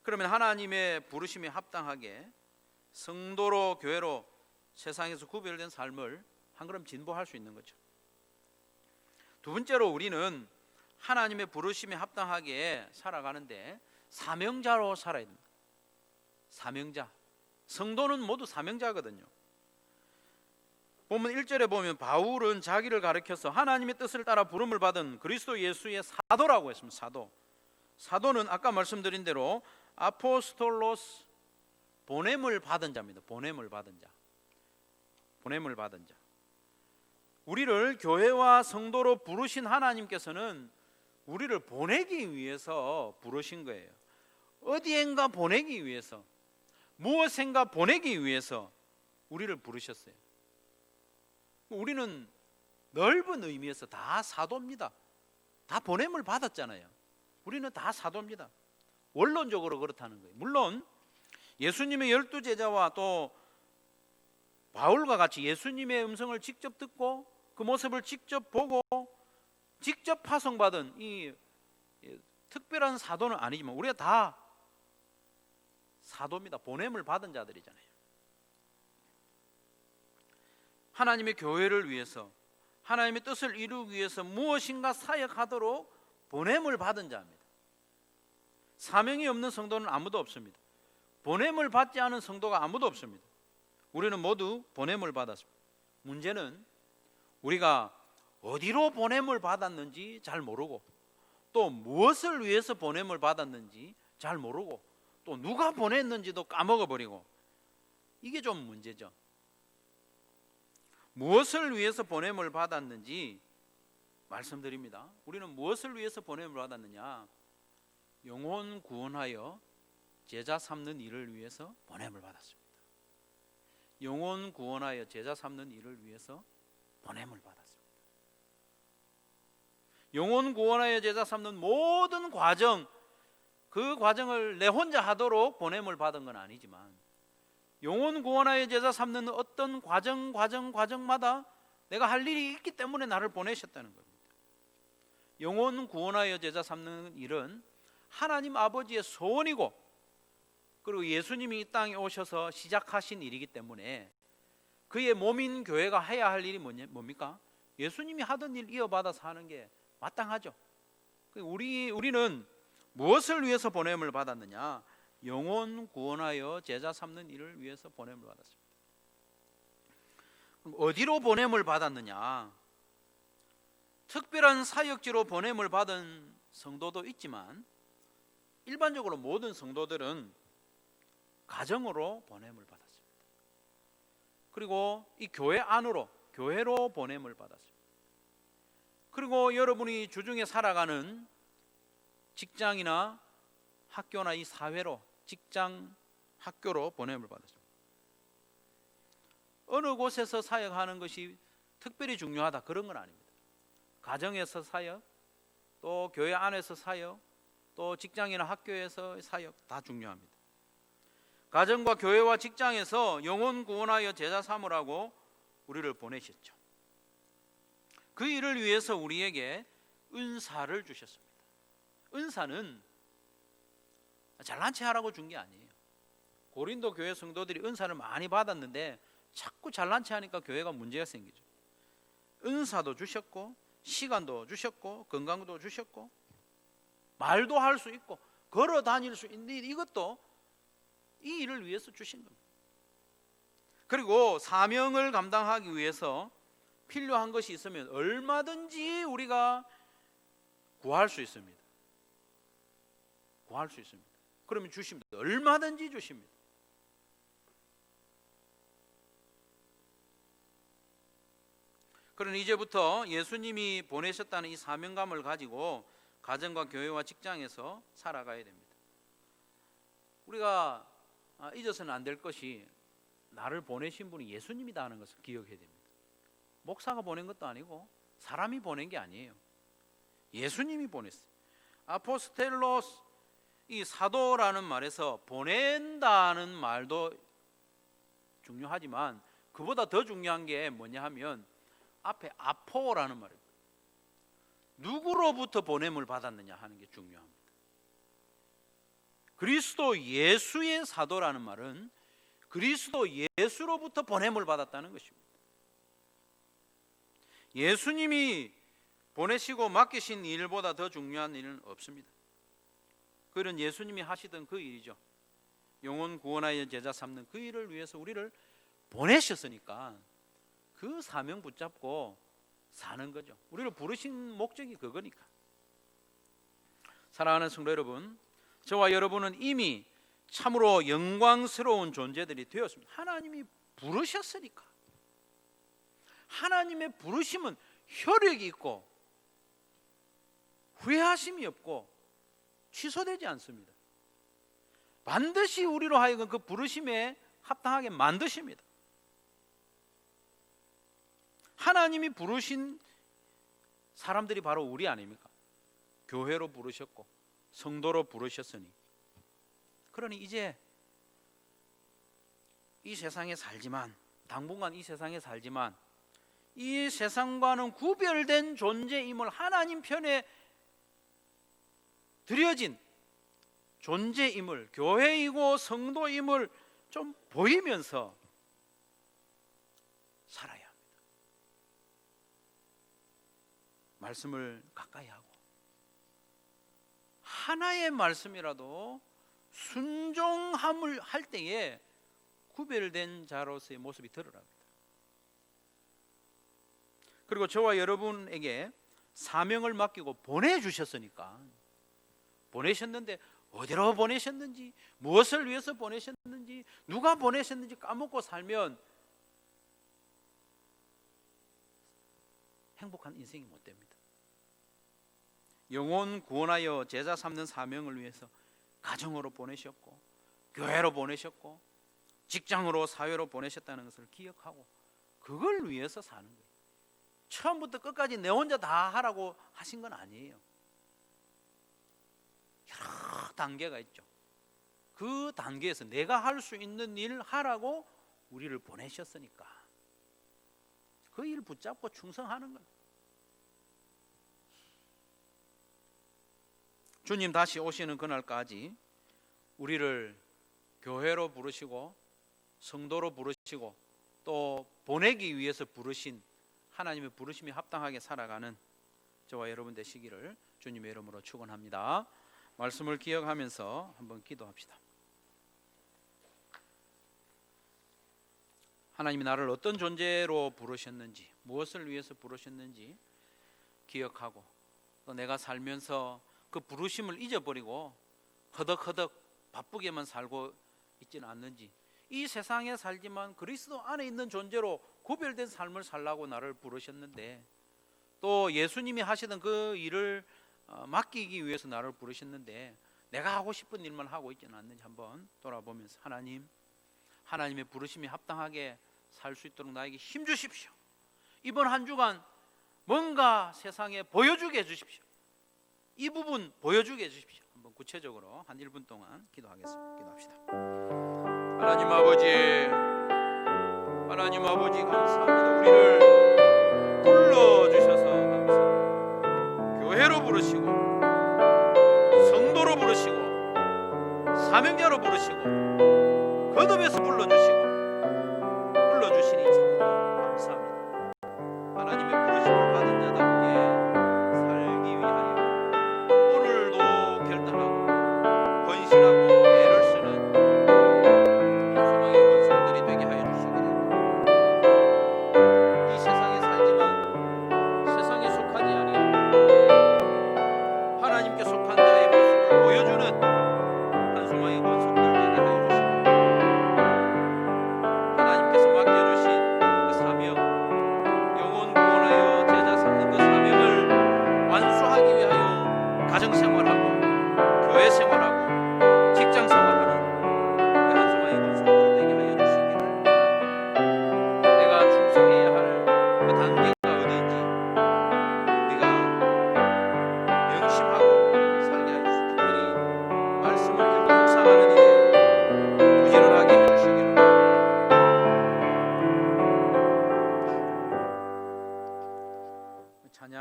그러면 하나님의 부르심에 합당하게 성도로 교회로 세상에서 구별된 삶을 한 걸음 진보할 수 있는 거죠. 두 번째로 우리는 하나님의 부르심에 합당하게 살아가는데 사명자로 살아야 됩니다. 사명자. 성도는 모두 사명자거든요. 보면 1절에 보면 바울은 자기를 가리켜서 하나님의 뜻을 따라 부름을 받은 그리스도 예수의 사도라고 했습니다. 사도. 사도는 아까 말씀드린 대로 아포스톨로스, 보냄을 받은 자입니다. 보냄을 받은 자. 보냄을 받은 자. 우리를 교회와 성도로 부르신 하나님께서는 우리를 보내기 위해서 부르신 거예요. 어디엔가 보내기 위해서, 무엇인가 보내기 위해서 우리를 부르셨어요. 우리는 넓은 의미에서 다 사도입니다. 다 보냄을 받았잖아요. 우리는 다 사도입니다. 원론적으로 그렇다는 거예요. 물론 예수님의 12제자와 또 바울과 같이 예수님의 음성을 직접 듣고 그 모습을 직접 보고 직접 파송받은 이 특별한 사도는 아니지만 우리가 다 사도입니다. 보냄을 받은 자들이잖아요. 하나님의 교회를 위해서, 하나님의 뜻을 이루기 위해서 무엇인가 사역하도록 보냄을 받은 자입니다. 사명이 없는 성도는 아무도 없습니다. 보냄을 받지 않은 성도가 아무도 없습니다. 우리는 모두 보냄을 받았습니다. 문제는 우리가 어디로 보냄을 받았는지 잘 모르고, 또 무엇을 위해서 보냄을 받았는지 잘 모르고, 또 누가 보냈는지도 까먹어버리고, 이게 좀 문제죠. 무엇을 위해서 보냄을 받았는지 말씀드립니다. 우리는 무엇을 위해서 보냄을 받았느냐? 영혼 구원하여 제자 삼는 일을 위해서 보냄을 받았습니다. 영혼 구원하여 제자 삼는 일을 위해서 보냄을 받았습니다. 영혼 구원하여 제자 삼는 모든 과정, 그 과정을 내 혼자 하도록 보냄을 받은 건 아니지만 영혼 구원하여 제자 삼는 어떤 과정마다 내가 할 일이 있기 때문에 나를 보내셨다는 겁니다. 영혼 구원하여 제자 삼는 일은 하나님 아버지의 소원이고, 그리고 예수님이 이 땅에 오셔서 시작하신 일이기 때문에 그의 몸인 교회가 해야 할 일이 뭡니까? 예수님이 하던 일 이어받아서 하는 게 마땅하죠. 우리는 무엇을 위해서 보냄을 받았느냐? 영혼 구원하여 제자 삼는 일을 위해서 보냄을 받았습니다. 그럼 어디로 보냄을 받았느냐? 특별한 사역지로 보냄을 받은 성도도 있지만 일반적으로 모든 성도들은 가정으로 보냄을 받았습니다. 그리고 이 교회 안으로, 교회로 보냄을 받았습니다. 그리고 여러분이 주중에 살아가는 직장이나 학교나 이 사회로, 직장, 학교로 보냄을 받았습니다. 어느 곳에서 사역하는 것이 특별히 중요하다, 그런 건 아닙니다. 가정에서 사역, 또 교회 안에서 사역, 또 직장이나 학교에서 사역 다 중요합니다. 가정과 교회와 직장에서 영혼 구원하여 제자 삼으라고 우리를 보내셨죠. 그 일을 위해서 우리에게 은사를 주셨습니다. 은사는 잘난 체 하라고 준 게 아니에요. 고린도 교회 성도들이 은사를 많이 받았는데 자꾸 잘난 체 하니까 교회가 문제가 생기죠. 은사도 주셨고, 시간도 주셨고, 건강도 주셨고, 말도 할 수 있고, 걸어 다닐 수 있는 이것도 이 일을 위해서 주신 겁니다. 그리고 사명을 감당하기 위해서 필요한 것이 있으면 얼마든지 우리가 구할 수 있습니다. 구할 수 있습니다. 그러면 주십니다. 얼마든지 주십니다. 그러니 이제부터 예수님이 보내셨다는 이 사명감을 가지고 가정과 교회와 직장에서 살아가야 됩니다. 우리가 잊어서는 안 될 것이 나를 보내신 분이 예수님이다 하는 것을 기억해야 됩니다. 목사가 보낸 것도 아니고 사람이 보낸 게 아니에요. 예수님이 보냈어요. 아포스텔로스, 이 사도라는 말에서 보낸다는 말도 중요하지만 그보다 더 중요한 게 뭐냐 하면 앞에 아포라는 말입니다. 누구로부터 보냄을 받았느냐 하는 게 중요합니다. 그리스도 예수의 사도라는 말은 그리스도 예수로부터 보냄을 받았다는 것입니다. 예수님이 보내시고 맡기신 일보다 더 중요한 일은 없습니다. 그런 예수님이 하시던 그 일이죠. 영혼 구원하여 제자 삼는 그 일을 위해서 우리를 보내셨으니까 그 사명 붙잡고 사는 거죠. 우리를 부르신 목적이 그거니까. 사랑하는 성도 여러분, 저와 여러분은 이미 참으로 영광스러운 존재들이 되었습니다. 하나님이 부르셨으니까. 하나님의 부르심은 효력이 있고 후회하심이 없고 취소되지 않습니다. 반드시 우리로 하여금 그 부르심에 합당하게 만드십니다. 하나님이 부르신 사람들이 바로 우리 아닙니까? 교회로 부르셨고 성도로 부르셨으니, 그러니 이제 이 세상에 살지만, 당분간 이 세상에 살지만 이 세상과는 구별된 존재임을 하나님 편에 드려진 존재임을, 교회이고 성도임을 좀 보이면서 살아야 합니다. 말씀을 가까이 하고 하나의 말씀이라도 순종함을 할 때에 구별된 자로서의 모습이 드러납니다. 그리고 저와 여러분에게 사명을 맡기고 보내주셨으니까, 보내셨는데 어디로 보내셨는지, 무엇을 위해서 보내셨는지, 누가 보내셨는지 까먹고 살면 행복한 인생이 못 됩니다. 영혼 구원하여 제자 삼는 사명을 위해서 가정으로 보내셨고 교회로 보내셨고 직장으로 사회로 보내셨다는 것을 기억하고 그걸 위해서 사는 거예요. 처음부터 끝까지 내 혼자 다 하라고 하신 건 아니에요. 여러 단계가 있죠. 그 단계에서 내가 할 수 있는 일 하라고 우리를 보내셨으니까 그 일 붙잡고 충성하는 거예요. 주님 다시 오시는 그날까지 우리를 교회로 부르시고 성도로 부르시고 또 보내기 위해서 부르신 하나님의 부르심에 합당하게 살아가는 저와 여러분 되시기를 주님의 이름으로 축원합니다. 말씀을 기억하면서 한번 기도합시다. 하나님이 나를 어떤 존재로 부르셨는지, 무엇을 위해서 부르셨는지 기억하고 또 내가 살면서 그 부르심을 잊어버리고 허덕허덕 바쁘게만 살고 있지는 않는지, 이 세상에 살지만 그리스도 안에 있는 존재로 구별된 삶을 살라고 나를 부르셨는데 또 예수님이 하시던 그 일을 맡기기 위해서 나를 부르셨는데 내가 하고 싶은 일만 하고 있지는 않는지 한번 돌아보면서 하나님의 부르심이 합당하게 살 수 있도록 나에게 힘 주십시오. 이번 한 주간 뭔가 세상에 보여주게 해주십시오. 이 부분 보여주게 해주십시오. 한번 구체적으로 한 1분 동안 기도하겠습니다. 기도합시다. 하나님 아버지 감사합니다. 우리를 불러주셔서 감사합니다. 교회로 부르시고 성도로 부르시고 사명자로 부르시고 거듭에서 불러주시니 참 감사합니다. 하나님의 부르심을 받은 자답게 살기 위하여 오늘도 결단하고 헌신하고 애를 쓰는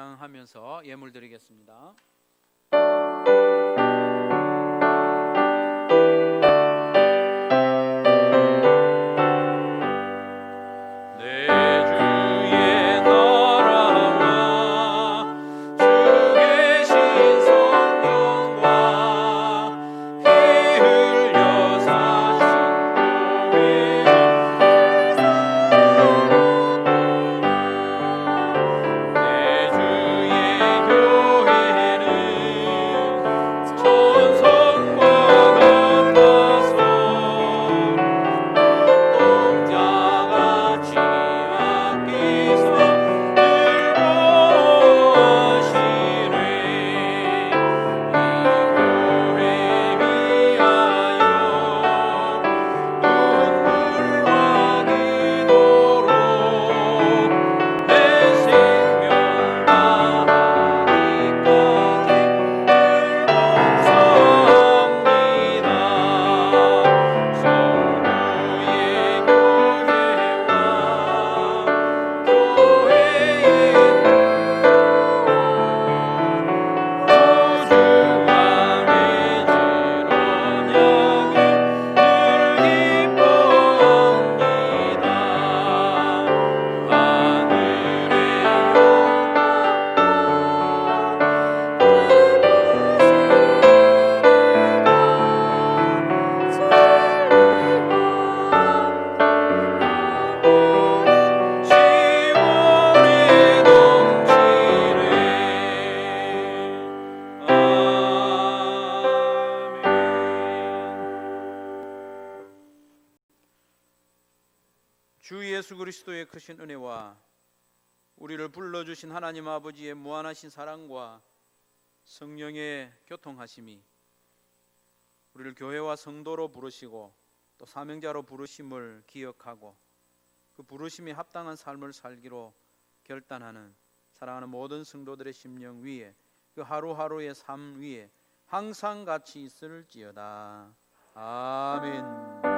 찬양하면서 예물 드리겠습니다. 주 예수 그리스도의 크신 은혜와 우리를 불러주신 하나님 아버지의 무한하신 사랑과 성령의 교통하심이 우리를 교회와 성도로 부르시고 또 사명자로 부르심을 기억하고 그 부르심에 합당한 삶을 살기로 결단하는 사랑하는 모든 성도들의 심령 위에 그 하루하루의 삶 위에 항상 같이 있을지어다. 아멘.